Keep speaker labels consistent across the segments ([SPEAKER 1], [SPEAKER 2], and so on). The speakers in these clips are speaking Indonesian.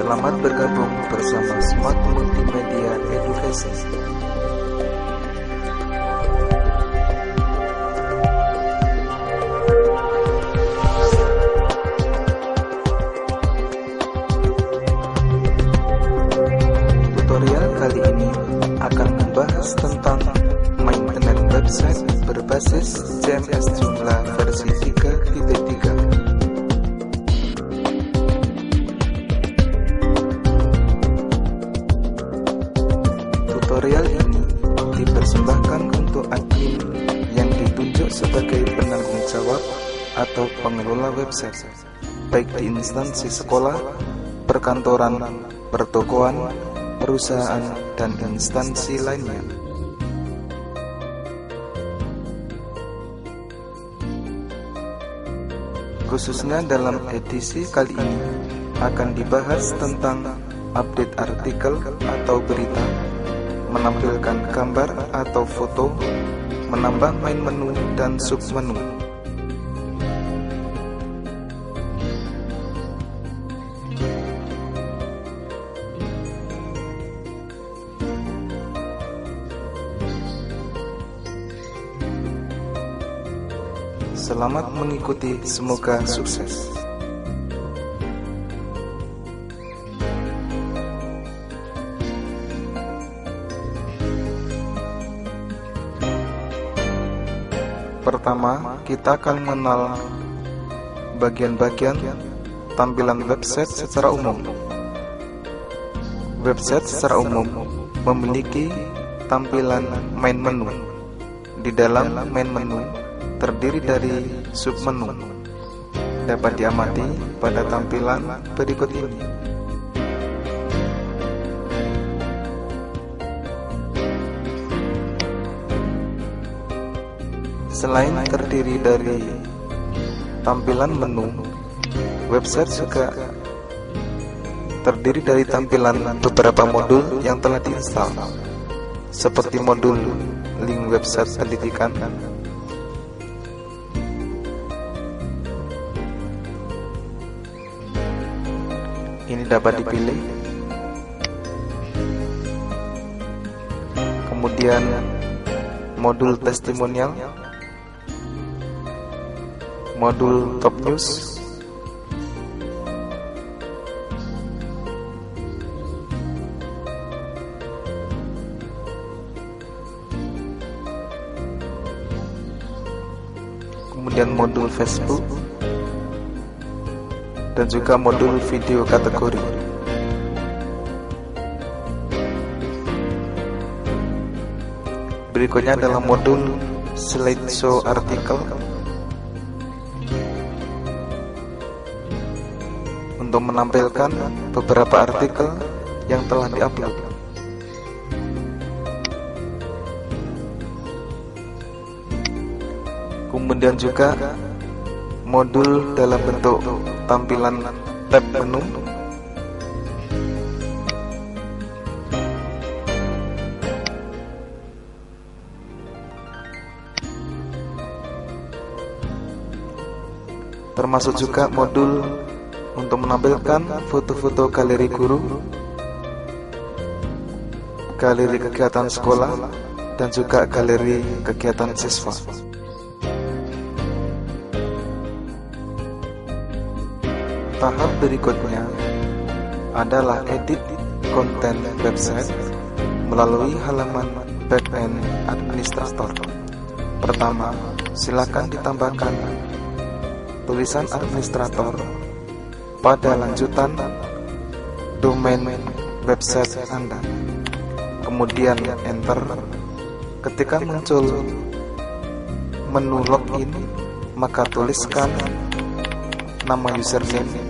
[SPEAKER 1] Selamat bergabung bersama Smart Multimedia Education. Tutorial kali ini akan membahas tentang maintenance website berbasis CMS Joomla versi 3.3. Tutorial ini dipersembahkan untuk admin yang ditunjuk sebagai penanggung jawab atau pengelola website, baik di instansi sekolah, perkantoran, pertokoan, perusahaan, dan instansi lainnya. Khususnya dalam edisi kali ini akan dibahas tentang update artikel atau berita, menampilkan gambar atau foto, menambah main menu dan submenu. Selamat mengikuti, semoga sukses. Pertama, kita akan mengenal bagian-bagian tampilan website secara umum. Website secara umum memiliki tampilan main menu. Di dalam main menu terdiri dari submenu. Dapat diamati pada tampilan berikut ini. Selain terdiri dari tampilan menu, website juga terdiri dari tampilan beberapa modul yang telah diinstal, seperti modul link website pendidikan, ini dapat dipilih. Kemudian modul testimonial, modul top news, kemudian modul Facebook, dan juga modul video kategori. Berikutnya adalah modul slideshow artikel untuk menampilkan beberapa artikel yang telah diupload. Kemudian juga modul dalam bentuk tampilan tab menu, termasuk juga modul untuk menampilkan foto-foto galeri guru, galeri kegiatan sekolah, dan juga galeri kegiatan siswa. Tahap berikutnya adalah edit konten website melalui halaman backend administrator. Pertama, silakan ditambahkan tulisan administrator pada lanjutan domain website Anda. Kemudian enter. Ketika muncul menu login, maka tuliskan nama username,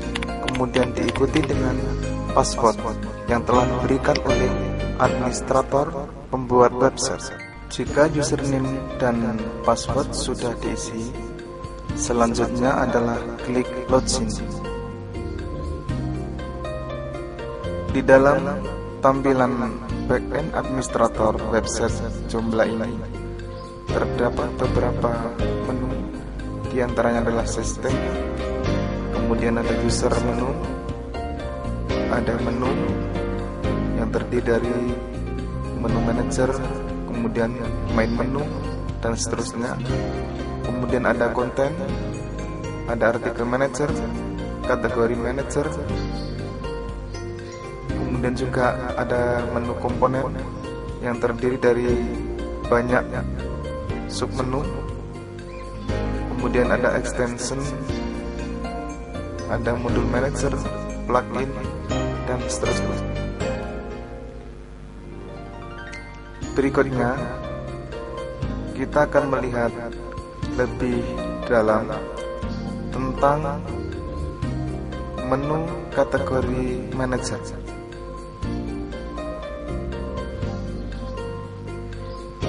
[SPEAKER 1] kemudian diikuti dengan password yang telah diberikan oleh administrator pembuat website. Jika username dan password sudah diisi, selanjutnya adalah klik login. Di dalam tampilan backend administrator website Joomla ini terdapat beberapa menu, di antaranya adalah sistem, kemudian ada user menu, ada menu yang terdiri dari menu manager, kemudian main menu, dan seterusnya. Kemudian ada konten, ada artikel manager, kategori manager, kemudian juga ada menu komponen yang terdiri dari banyak submenu, kemudian ada extension, ada modul manager, plugin, dan seterusnya. Berikutnya kita akan melihat lebih dalam tentang menu kategori manager.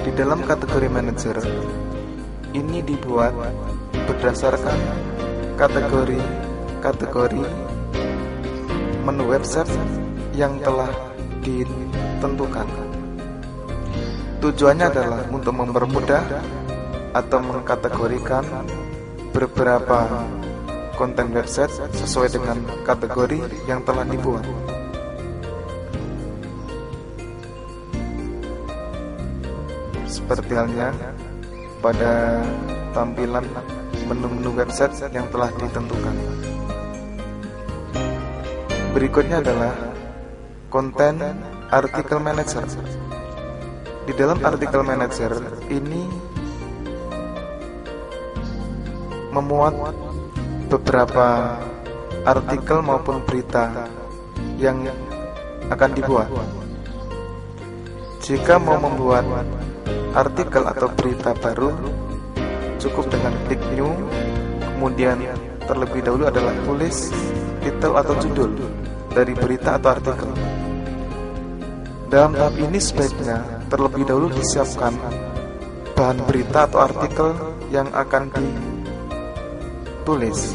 [SPEAKER 1] Di dalam kategori manager ini dibuat berdasarkan kategori menu website yang telah ditentukan. Tujuannya adalah untuk mempermudah atau mengkategorikan beberapa konten website sesuai dengan kategori yang telah dibuat. Seperti halnya pada tampilan menu-menu website yang telah ditentukan. Berikutnya adalah konten artikel manager. Di dalam artikel manager ini memuat beberapa artikel maupun berita yang akan dibuat. Jika mau membuat artikel atau berita baru, cukup dengan klik new, kemudian terlebih dahulu adalah tulis titel atau judul dari berita atau artikel. Dalam tahap ini sebaiknya terlebih dahulu disiapkan bahan berita atau artikel yang akan ditulis.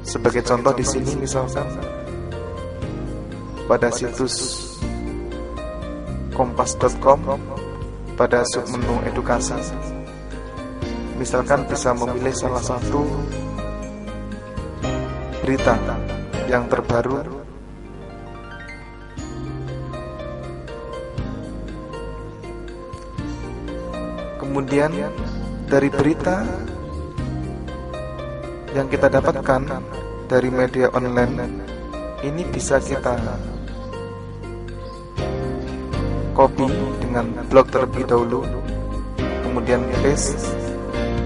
[SPEAKER 1] Sebagai contoh di sini misalkan pada situs kompas.com pada submenu edukasi, misalkan bisa memilih salah satu berita yang terbaru kemudian dari berita yang kita dapatkan dari media online ini bisa kita copy dengan blog terlebih dahulu, kemudian paste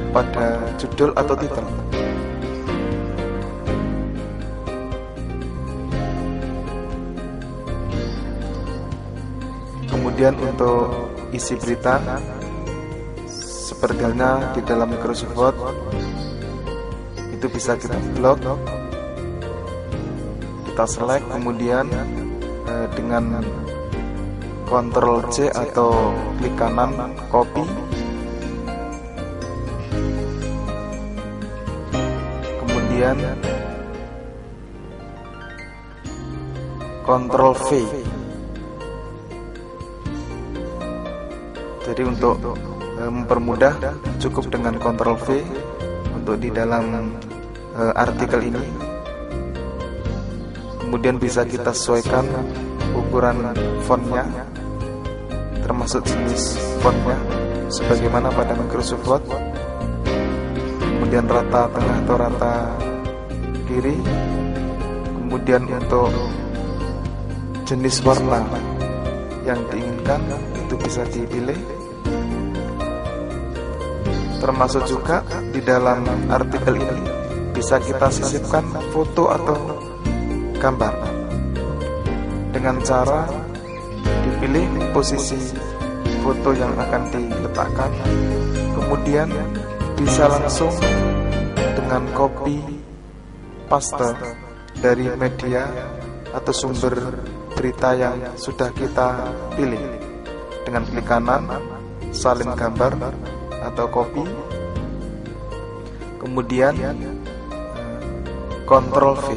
[SPEAKER 1] pada judul atau titel. Kemudian untuk isi berita seperti halnya di dalam Microsoft Word, itu bisa kita blok, kita select, kemudian dengan Ctrl C atau klik kanan copy, kemudian Ctrl V. Jadi untuk mempermudah cukup dengan Ctrl V untuk di dalam artikel ini. Kemudian bisa kita sesuaikan ukuran fontnya, termasuk jenis fontnya sebagaimana pada Microsoft Word. Kemudian rata tengah atau rata kiri. Kemudian untuk jenis warna yang diinginkan itu bisa dipilih. Termasuk juga di dalam artikel ini bisa kita sisipkan foto atau gambar dengan cara dipilih posisi foto yang akan diletakkan, kemudian bisa langsung dengan copy paste dari media atau sumber berita yang sudah kita pilih dengan klik kanan salin gambar atau copy, kemudian Ctrl V.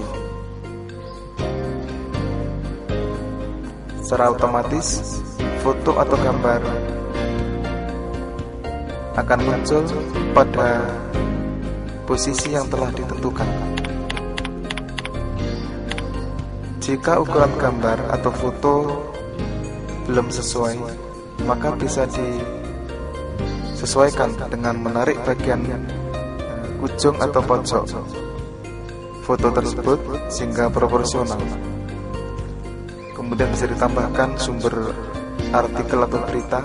[SPEAKER 1] Secara otomatis foto atau gambar akan muncul pada posisi yang telah ditentukan. Jika ukuran gambar atau foto belum sesuai, maka bisa disesuaikan dengan menarik bagian ujung atau pojok foto tersebut sehingga proporsional. Kemudian bisa ditambahkan sumber artikel atau berita,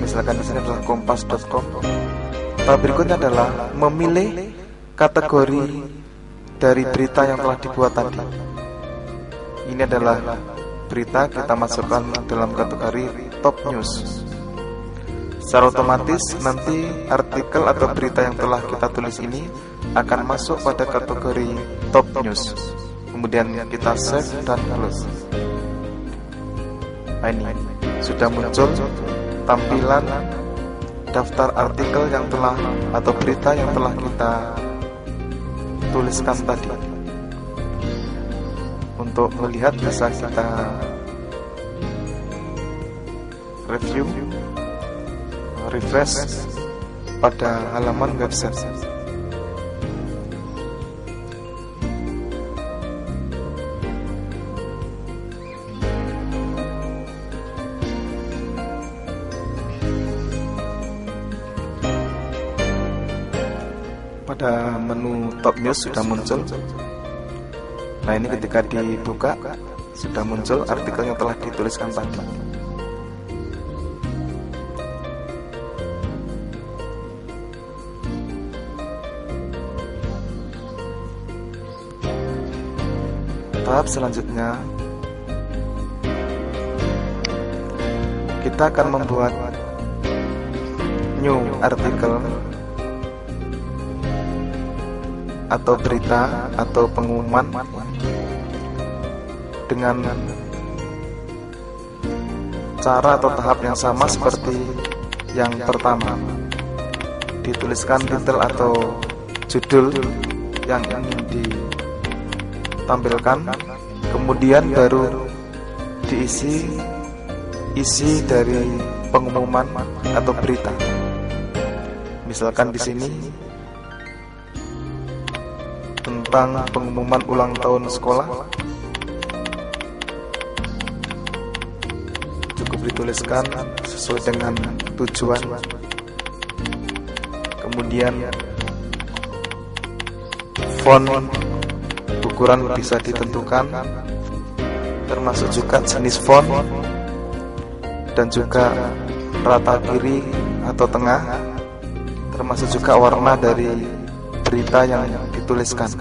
[SPEAKER 1] misalkan di sini adalah kompas.com. Tahap berikutnya adalah memilih kategori dari berita yang telah dibuat tadi. Ini adalah berita, kita masukkan dalam kategori top news. Secara otomatis nanti artikel atau berita yang telah kita tulis ini akan masuk pada kategori top news. Kemudian kita save dan close. Nah, ini sudah muncul tampilan daftar artikel yang telah atau berita yang telah kita tuliskan tadi. Untuk melihat bisa kita review, refresh pada halaman website. Pada menu top news sudah muncul. Nah, ini ketika dibuka sudah muncul artikel yang telah dituliskan tadi. Tahap selanjutnya kita akan membuat new artikel atau berita atau pengumuman dengan cara atau tahap yang sama seperti yang pertama. Dituliskan titel atau judul yang ingin ditampilkan, kemudian baru diisi isi dari pengumuman atau berita. Misalkan di sini tentang pengumuman ulang tahun sekolah, cukup dituliskan sesuai dengan tujuan. Kemudian font ukuran bisa ditentukan, termasuk juga jenis font dan juga rata kiri atau tengah, termasuk juga warna dari berita yang dituliskan.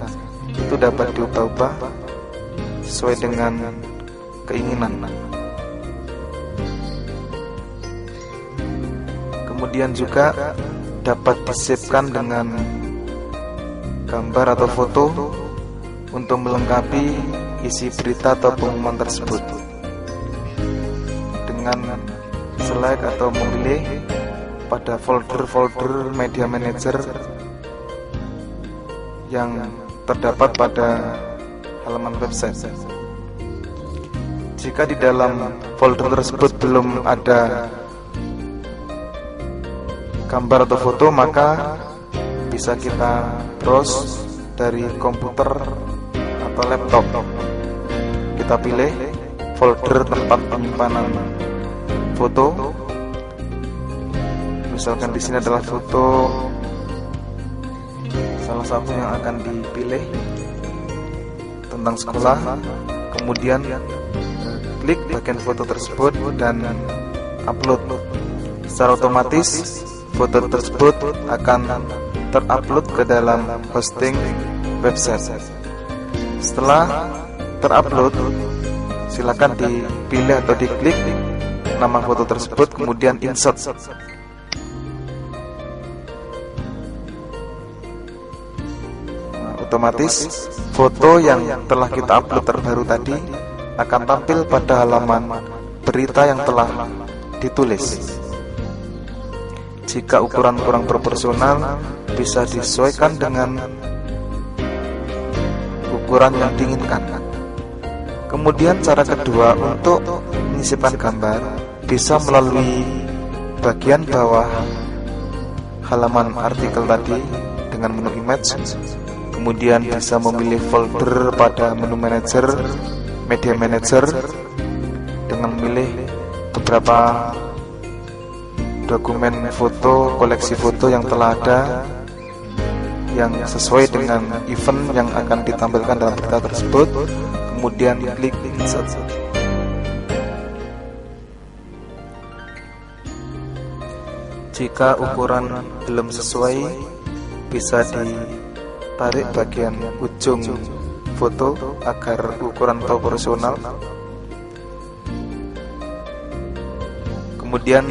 [SPEAKER 1] Itu dapat diubah-ubah sesuai dengan keinginan. Kemudian juga dapat disipkan dengan gambar atau foto untuk melengkapi isi berita atau pengumuman tersebut. Dengan select atau memilih pada folder-folder media manager yang terdapat pada halaman website. Jika di dalam folder tersebut belum ada gambar atau foto, maka bisa kita browse dari komputer atau laptop. Kita pilih folder tempat penyimpanan foto. Misalkan di sini adalah foto salah satu yang akan dipilih tentang sekolah. Kemudian klik bagian foto tersebut dan upload. Secara otomatis foto tersebut akan terupload ke dalam hosting website. Setelah terupload, silakan dipilih atau diklik nama foto tersebut, kemudian insert. Otomatis foto yang telah kita upload terbaru tadi akan tampil pada halaman berita yang telah ditulis. Jika ukuran kurang proporsional, bisa disesuaikan dengan ukuran yang diinginkan. Kemudian cara kedua untuk menyisipkan gambar bisa melalui bagian bawah halaman artikel tadi dengan menu image. Kemudian bisa memilih folder pada menu manager, Media Manager dengan memilih beberapa dokumen foto, koleksi foto yang telah ada yang sesuai dengan event yang akan ditampilkan dalam berita tersebut. Kemudian klik insert. Jika ukuran belum sesuai, bisa ditarik bagian ujung foto agar ukuran proporsional. Kemudian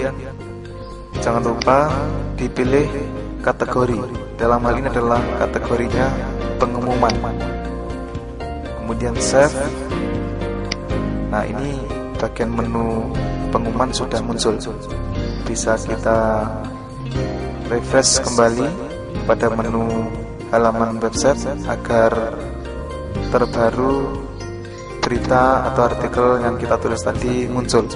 [SPEAKER 1] jangan lupa dipilih kategori. Dalam hal ini adalah kategorinya pengumuman. Kemudian save. Nah, ini bagian menu pengumuman sudah muncul. Bisa kita refresh kembali pada menu halaman website agar terbaru berita atau artikel yang kita tulis tadi muncul.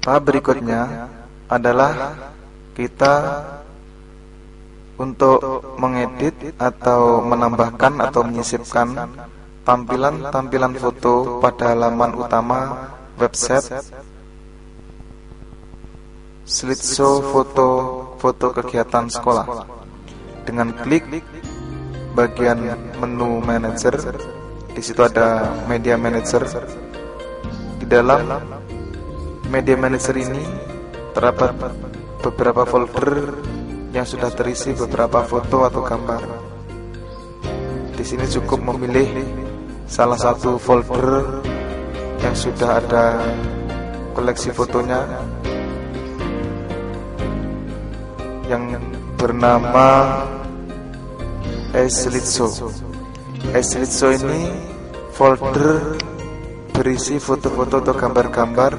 [SPEAKER 1] Tahap berikutnya adalah kita untuk mengedit atau menambahkan atau menyisipkan tampilan foto pada halaman utama website. Slideshow foto kegiatan sekolah. Dengan klik bagian menu manager, di situ ada Media Manager. Di dalam Media Manager ini terdapat beberapa folder yang sudah terisi beberapa foto atau gambar. Di sini cukup memilih salah satu folder yang sudah ada koleksi fotonya yang bernama Slideshow. Slideshow ini folder berisi foto-foto atau gambar-gambar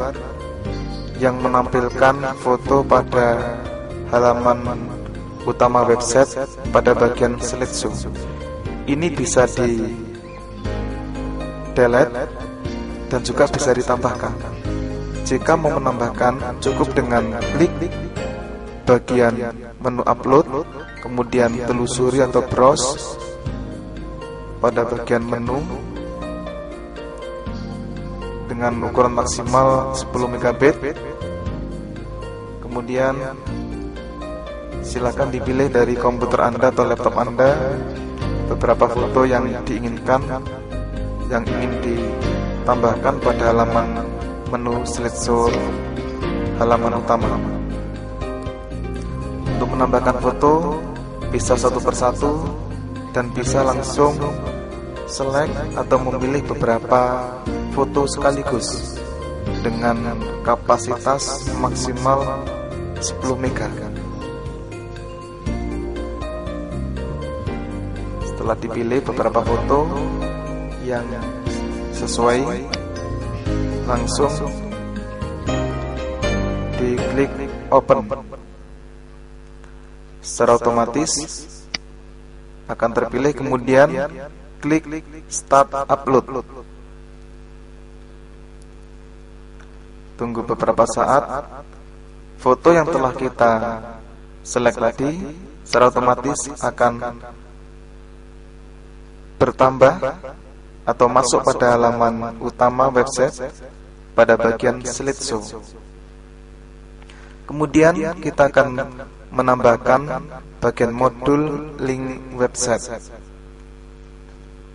[SPEAKER 1] yang menampilkan foto pada halaman utama website pada bagian slideshow. Ini bisa di delete dan juga bisa ditambahkan. Jika mau menambahkan, cukup dengan klik bagian menu upload, kemudian telusuri atau browse pada bagian menu dengan ukuran maksimal 10 MB. Kemudian silakan dipilih dari komputer Anda atau laptop Anda beberapa foto yang diinginkan, yang ingin ditambahkan pada halaman menu slideshow halaman utama. Untuk menambahkan foto bisa satu persatu dan bisa langsung select atau memilih beberapa foto sekaligus dengan kapasitas maksimal 10 MB. Setelah dipilih beberapa foto yang sesuai, langsung diklik open. Secara otomatis akan terpilih, kemudian klik start upload. Tunggu beberapa saat. Foto yang telah kita select tadi secara otomatis akan bertambah atau masuk pada halaman utama website pada bagian slideshow. Kemudian kita akan menambahkan bagian modul link website.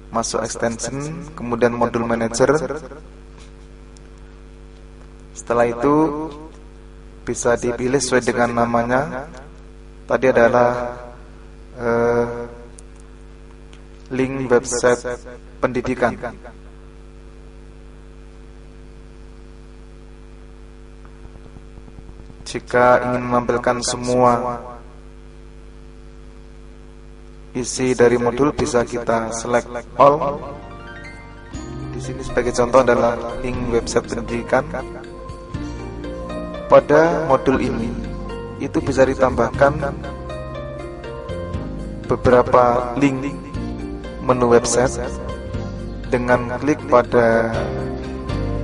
[SPEAKER 1] Masuk extension, kemudian modul manager. Setelah itu bisa dipilih sesuai dengan namanya. Tadi adalah link website pendidikan. Jika ingin menampilkan semua isi dari modul, bisa kita select all. Di sini sebagai contoh adalah link website pendidikan. Pada modul ini itu bisa ditambahkan beberapa link menu website dengan klik pada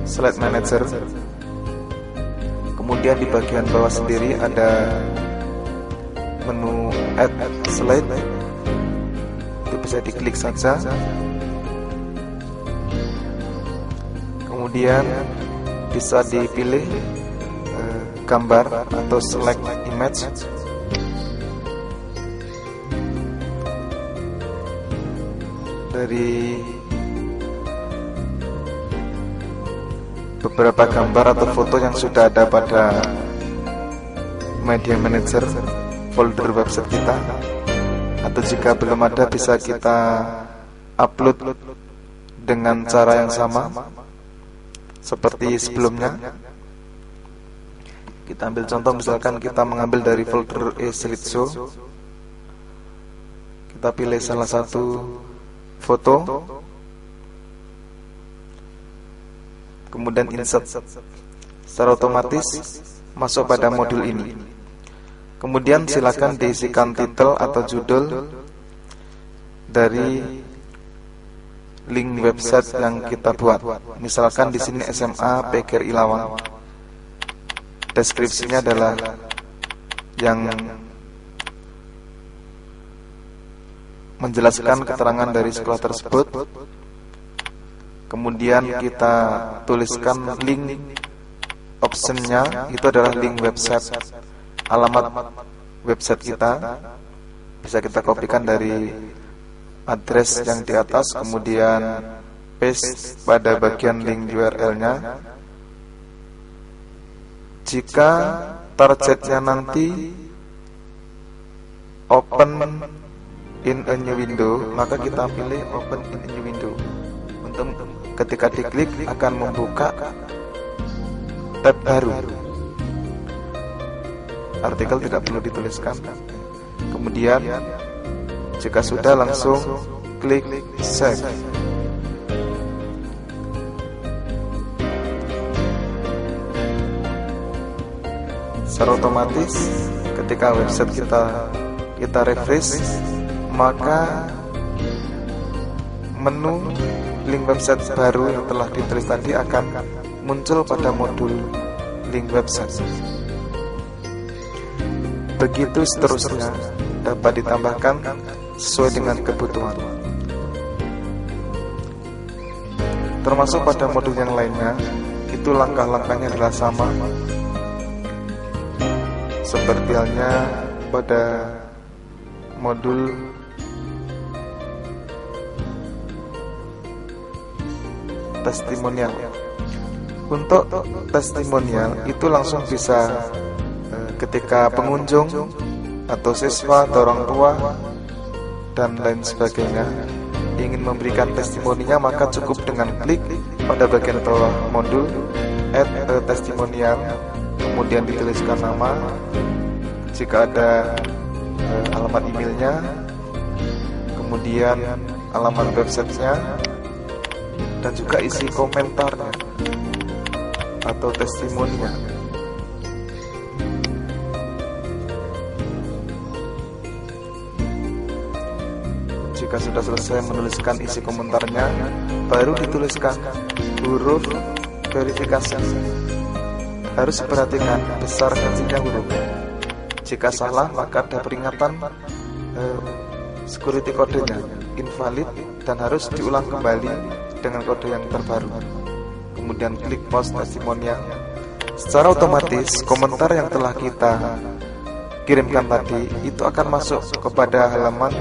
[SPEAKER 1] slide manager. Kemudian di bagian bawah sendiri ada menu add slide, itu bisa diklik saja. Kemudian bisa dipilih gambar atau select image. Dari beberapa gambar atau foto yang sudah ada pada media manager folder website kita, atau jika belum ada bisa kita upload dengan cara yang sama seperti sebelumnya. Kita ambil contoh, misalkan kita mengambil dari folder e-slideshow, kita pilih salah satu foto, kemudian insert. Secara otomatis masuk pada modul ini. Kemudian silakan diisikan titel atau judul dari link website yang kita buat. Misalkan di sini SMA PGRI Lawang. Deskripsinya adalah yang menjelaskan keterangan dari sekolah tersebut. Kemudian kita tuliskan link optionnya, itu adalah link website, alamat website kita. Bisa kita kopikan dari address yang di atas, kemudian paste pada bagian link URL-nya. Jika targetnya nanti open in a new window, maka kita pilih open in a new window. Untuk ketika diklik akan membuka tab baru. Artikel tidak perlu dituliskan. Kemudian jika sudah, langsung klik save. Secara otomatis ketika website kita refresh, maka menu link website baru yang telah ditulis tadi akan muncul pada modul link website. Begitu seterusnya, dapat ditambahkan sesuai dengan kebutuhan. Termasuk pada modul yang lainnya, itu langkah-langkahnya adalah sama seperti halnya pada modul testimonial. Untuk testimonial itu langsung bisa ketika pengunjung atau siswa atau orang tua dan lain sebagainya ingin memberikan testimoninya, maka cukup dengan klik pada bagian bawah modul add a testimonial, kemudian dituliskan nama, jika ada alamat emailnya, kemudian alamat websitenya, dan juga isi komentarnya atau testimoninya. Jika sudah selesai menuliskan isi komentarnya, baru dituliskan huruf verifikasi. Harus perhatikan besar kecilnya huruf. Jika salah, maka ada peringatan security kodenya invalid dan harus diulang kembali dengan kode yang terbaru. Kemudian klik post testimonial. Secara otomatis komentar yang telah kita kirimkan tadi itu akan masuk kepada halaman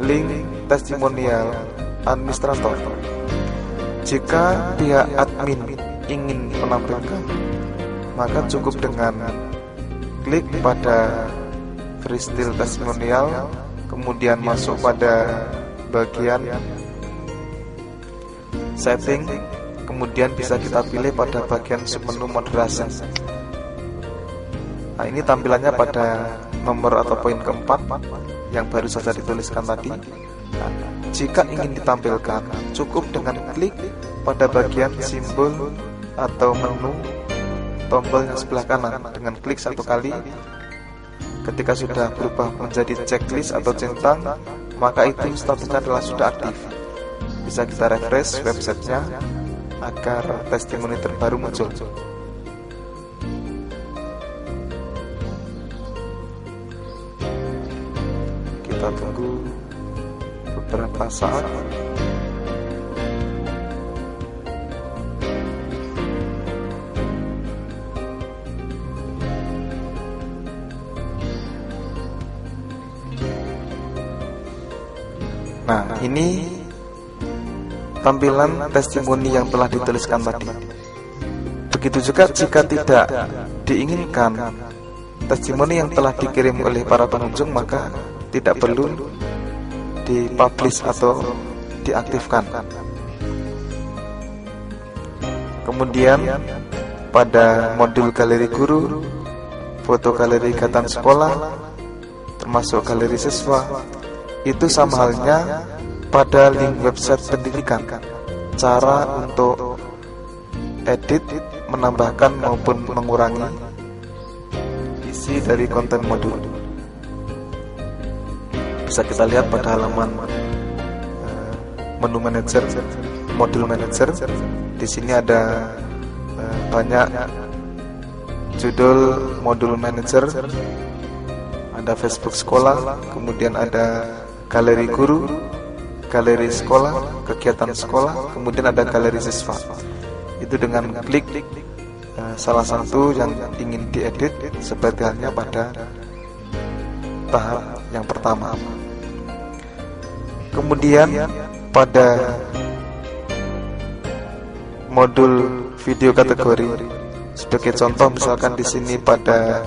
[SPEAKER 1] link testimonial administrator. Jika pihak admin ingin menampilkan, maka cukup dengan klik pada freestyle testimonial, kemudian masuk pada bagian setting, kemudian bisa kita pilih pada bagian submenu moderasi. Nah, ini tampilannya pada nomor atau poin keempat yang baru saja dituliskan tadi. Nah, jika ingin ditampilkan, cukup dengan klik pada bagian simbol atau menu tombol yang sebelah kanan dengan klik satu kali. Ketika sudah berubah menjadi checklist atau centang, maka itu statusnya adalah sudah aktif. bisa kita refresh websitenya agar testimoni terbaru muncul. Kita tunggu beberapa saat. Nah, ini tampilan testimoni yang telah dituliskan tadi. Begitu juga jika tidak diinginkan testimoni yang telah dikirim oleh para pengunjung, maka tidak perlu dipublish atau diaktifkan. Kemudian pada modul galeri guru, foto galeri ikatan sekolah, termasuk galeri siswa, itu sama halnya pada link website pendidikan. Cara untuk edit, menambahkan maupun mengurangi isi dari konten modul bisa kita lihat pada halaman menu manager, modul manager. Di sini ada banyak judul modul manager, ada Facebook sekolah, kemudian ada galeri guru, galeri sekolah, kegiatan sekolah, kemudian ada galeri siswa. Itu dengan klik salah satu yang ingin diedit seperti halnya pada tahap yang pertama. Kemudian pada modul video kategori, sebagai contoh misalkan di sini pada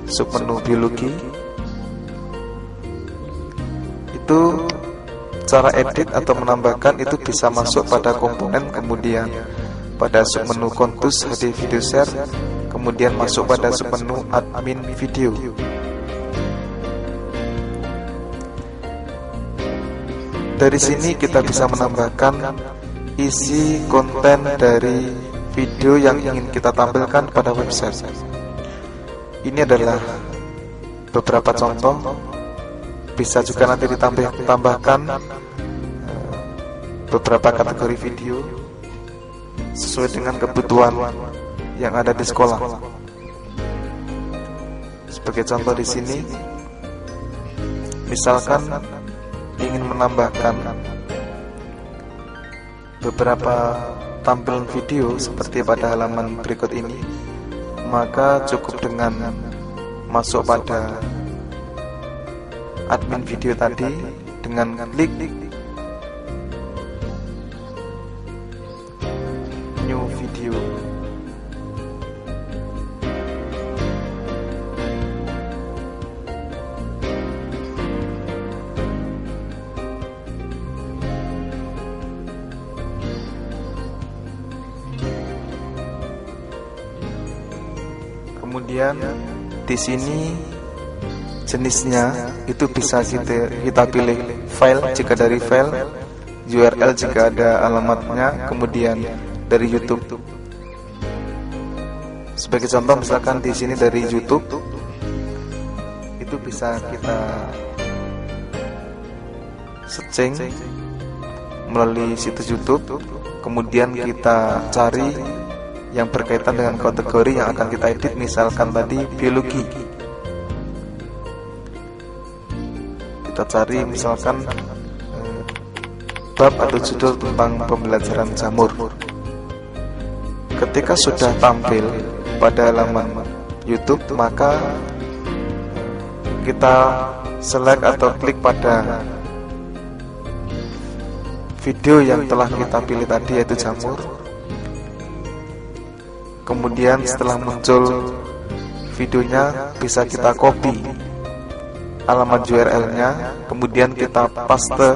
[SPEAKER 1] submenu biologi, itu cara edit atau menambahkan itu bisa masuk pada komponen, kemudian pada submenu kontus HD video share, kemudian masuk pada submenu admin video. Dari sini kita bisa menambahkan isi konten dari video yang ingin kita tampilkan pada website. Ini adalah beberapa contoh. Bisa juga nanti ditambahkan beberapa kategori video sesuai dengan kebutuhan yang ada di sekolah. Sebagai contoh di sini, misalkan ingin menambahkan beberapa tampilan video seperti pada halaman berikut ini, maka cukup dengan masuk pada admin video tadi dengan klik new video. Kemudian di sini jenisnya itu bisa kita pilih file jika dari file, URL jika ada alamatnya, kemudian dari YouTube. Sebagai contoh misalkan di sini dari YouTube, itu bisa kita searching melalui situs YouTube, kemudian kita cari yang berkaitan dengan kategori yang akan kita edit, misalkan tadi biologi. Kita cari misalkan bab atau judul tentang pembelajaran jamur. Ketika sudah tampil pada halaman YouTube, maka kita select atau klik pada video yang telah kita pilih tadi, yaitu jamur. Kemudian setelah muncul videonya, bisa kita copy alamat URL-nya, kemudian kita paste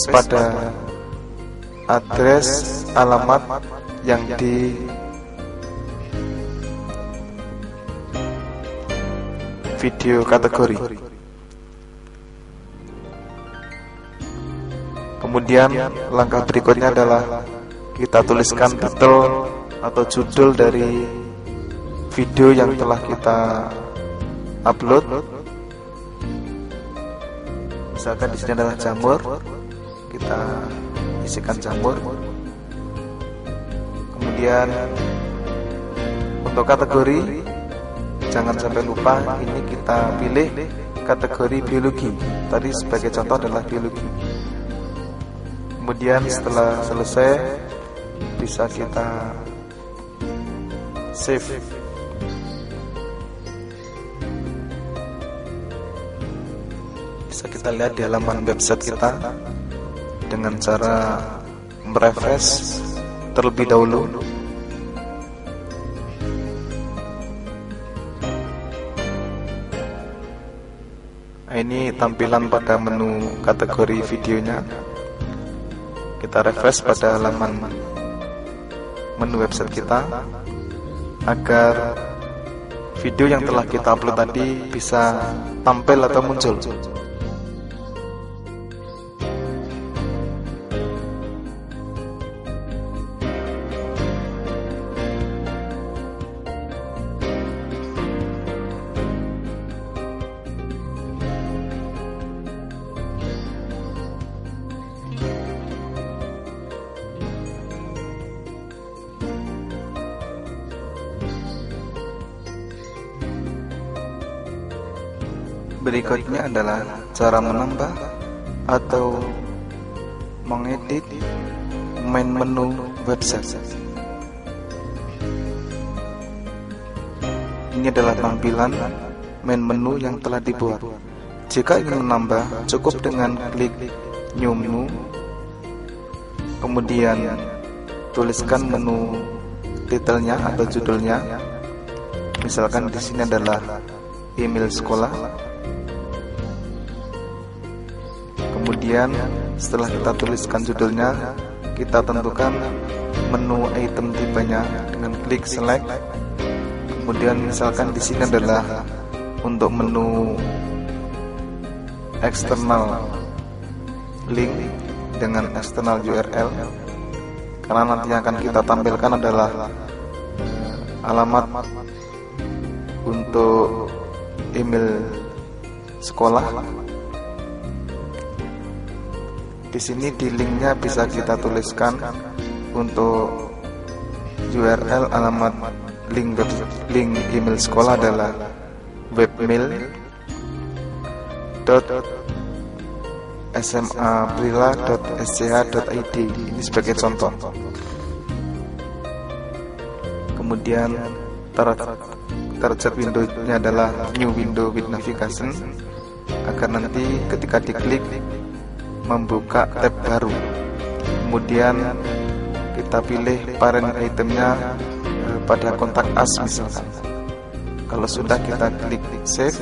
[SPEAKER 1] pada address alamat yang di video kategori. Kemudian langkah berikutnya adalah kita tuliskan title atau judul dari video yang telah kita upload. Misalkan di sini adalah jamur, kita isikan jamur. Kemudian untuk kategori, jangan sampai lupa, ini kita pilih kategori biologi. Tadi sebagai contoh adalah biologi. Kemudian setelah selesai, bisa kita save. Bisa kita lihat di halaman website kita dengan cara merefresh terlebih dahulu. Nah, ini tampilan pada menu kategori videonya. Kita refresh pada halaman menu website kita agar video yang telah kita upload tadi bisa tampil atau muncul. Berikutnya adalah cara menambah atau mengedit main menu website. Ini adalah tampilan main menu yang telah dibuat. Jika ingin menambah, cukup dengan klik New Menu, kemudian tuliskan menu titelnya atau judulnya. Misalkan di sini adalah email sekolah. Kemudian setelah kita tuliskan judulnya, kita tentukan menu item tipenya dengan klik select. Kemudian misalkan di sini adalah untuk menu eksternal link dengan eksternal URL, karena nanti yang akan kita tampilkan adalah alamat untuk email sekolah. Di sini di linknya bisa kita tuliskan untuk URL alamat link email sekolah adalah webmail.smaprila.sch.id. Ini sebagai contoh. Kemudian target window-nya adalah new window with navigation, agar nanti ketika diklik membuka tab baru. Kemudian kita pilih parent itemnya pada kontak us misalkan. Kalau sudah, kita klik save.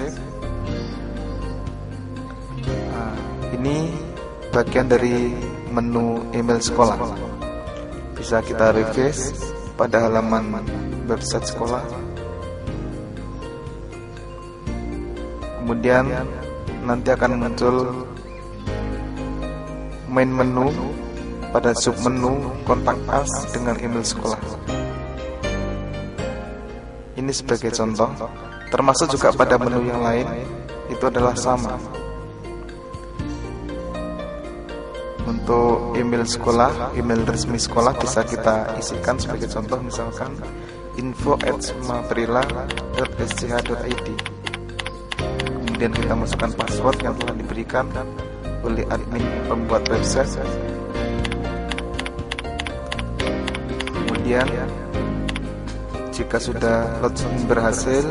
[SPEAKER 1] Ini bagian dari menu email sekolah. Bisa kita refresh pada halaman website sekolah. Kemudian nanti akan muncul main menu pada submenu kontak us dengan email sekolah. Ini sebagai contoh, termasuk juga pada menu yang lain itu adalah sama. Untuk email sekolah, email resmi sekolah bisa kita isikan sebagai contoh, misalkan info@smaprila.sch.id. Kemudian kita masukkan password yang telah diberikan oleh admin pembuat website. Kemudian jika sudah login berhasil,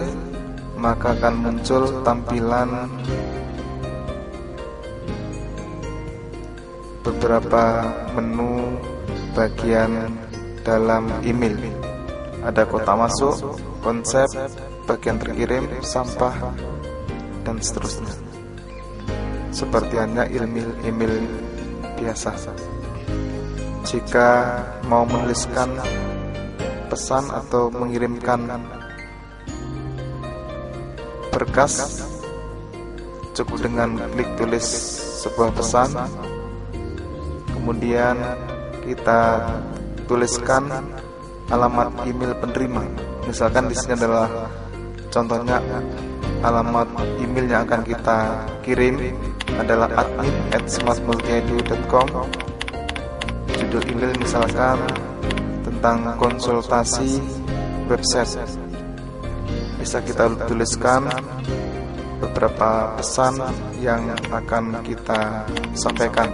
[SPEAKER 1] maka akan muncul tampilan beberapa menu bagian dalam email. Ada kotak masuk, konsep, bagian terkirim, sampah, dan seterusnya. Seperti hanya email biasa. Jika mau menuliskan pesan atau mengirimkan berkas, cukup dengan klik tulis sebuah pesan, kemudian kita tuliskan alamat email penerima. Misalkan di sini adalah contohnya alamat email yang akan kita kirim adalah admin@smartmultiedu.com. Judul email misalkan tentang konsultasi website. Bisa kita tuliskan beberapa pesan yang akan kita sampaikan.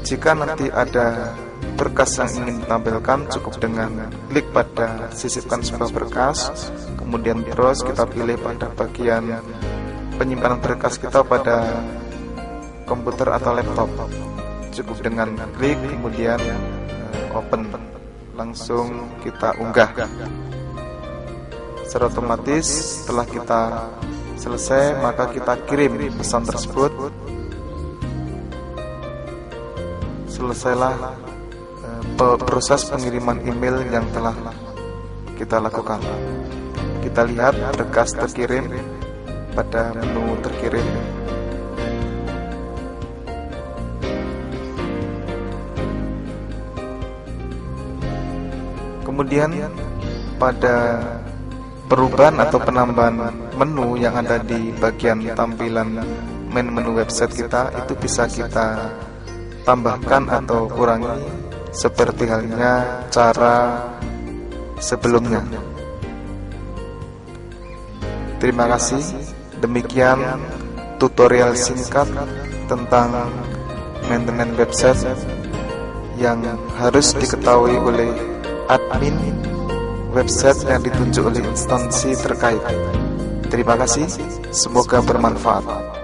[SPEAKER 1] Jika nanti ada berkas yang ingin ditampilkan, cukup dengan klik pada sisipkan sebuah berkas, kemudian terus kita pilih pada bagian penyimpanan berkas kita pada komputer atau laptop. Cukup dengan klik kemudian open, langsung kita unggah. Secara otomatis setelah kita selesai, maka kita kirim pesan tersebut. Selesailah proses pengiriman email yang telah kita lakukan. Kita lihat berkas terkirim pada menu terkirim. Kemudian pada perubahan atau penambahan menu yang ada di bagian tampilan menu website kita, itu bisa kita tambahkan atau kurangi seperti halnya cara sebelumnya. Terima kasih. Demikian tutorial singkat tentang maintenance website yang harus diketahui oleh admin website yang ditunjuk oleh instansi terkait. Terima kasih, semoga bermanfaat.